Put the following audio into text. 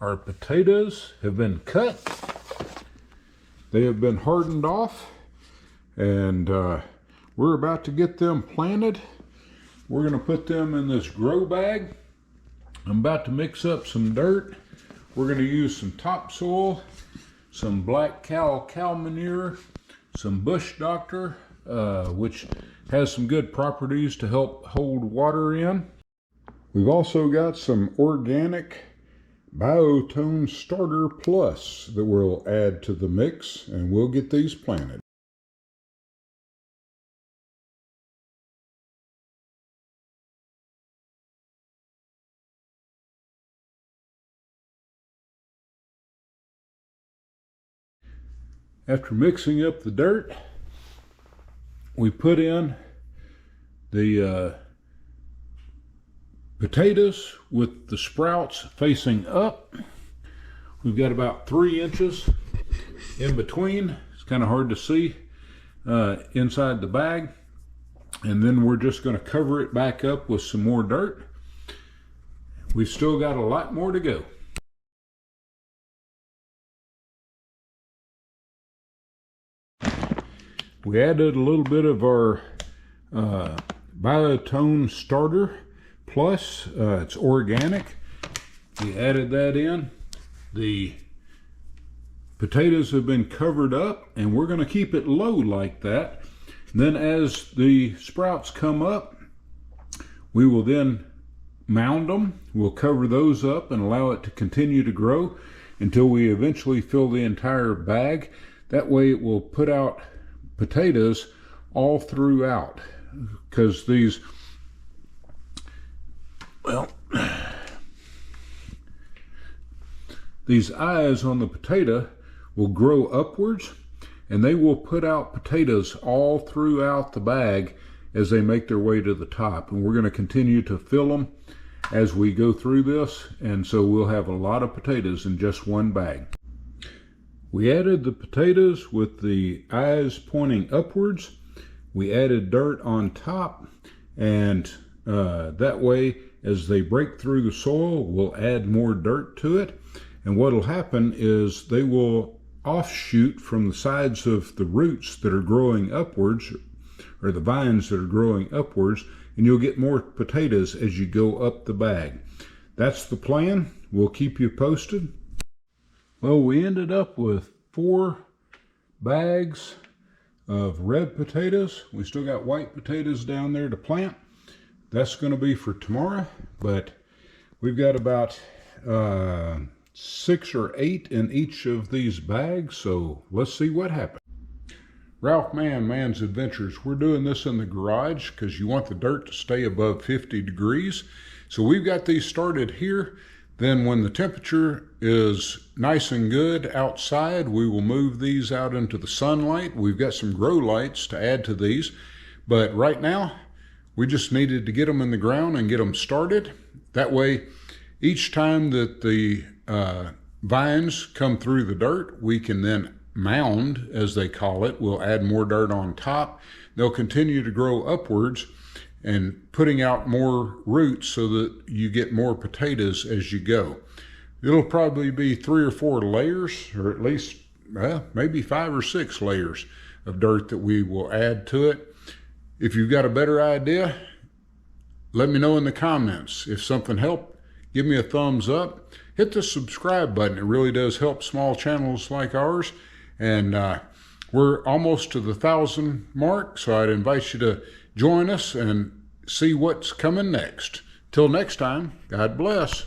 Our potatoes have been cut. They have been hardened off, and we're about to get them planted. We're going to put them in this grow bag. I'm about to mix up some dirt. We're going to use some topsoil, some black cow manure, some bush doctor, which has some good properties to help hold water in. We've also got some organic Biotone Starter Plus that we'll add to the mix, and we'll get these planted. After mixing up the dirt, we put in the potatoes with the sprouts facing up. We've got about 3 inches in between. It's kind of hard to see inside the bag. And then we're just going to cover it back up with some more dirt. We've still got a lot more to go. We added a little bit of our Biotone Starter Plus. It's organic. We added that in. The potatoes have been covered up, and we're going to keep it low like that. And then as the sprouts come up, we will then mound them. We'll cover those up and allow it to continue to grow until we eventually fill the entire bag. That way it will put out potatoes all throughout, because these, well, these eyes on the potato will grow upwards, and they will put out potatoes all throughout the bag as they make their way to the top. And we're going to continue to fill them as we go through this, and so we'll have a lot of potatoes in just one bag. We added the potatoes with the eyes pointing upwards. We added dirt on top, and that way as they break through the soil, we'll add more dirt to it. And what will happen is they will offshoot from the sides of the roots that are growing upwards, or the vines that are growing upwards, and you'll get more potatoes as you go up the bag. That's the plan. We'll keep you posted. Well, we ended up with 4 bags of red potatoes. We still got white potatoes down there to plant. That's going to be for tomorrow, but we've got about 6 or 8 in each of these bags, so let's see what happens. Ralph Man's Adventures. We're doing this in the garage because you want the dirt to stay above 50 degrees. So we've got these started here. Then when the temperature is nice and good outside, we will move these out into the sunlight. We've got some grow lights to add to these, but right now we just needed to get them in the ground and get them started. That way, each time that the vines come through the dirt, we can then mound, as they call it. We'll add more dirt on top. They'll continue to grow upwards and putting out more roots so that you get more potatoes as you go. It'll probably be 3 or 4 layers, or at least maybe 5 or 6 layers of dirt that we will add to it. If you've got a better idea, let me know in the comments. If something helped, give me a thumbs up. Hit the subscribe button. It really does help small channels like ours. And we're almost to the 1,000 mark, so I'd invite you to join us and see what's coming next. Till next time, God bless.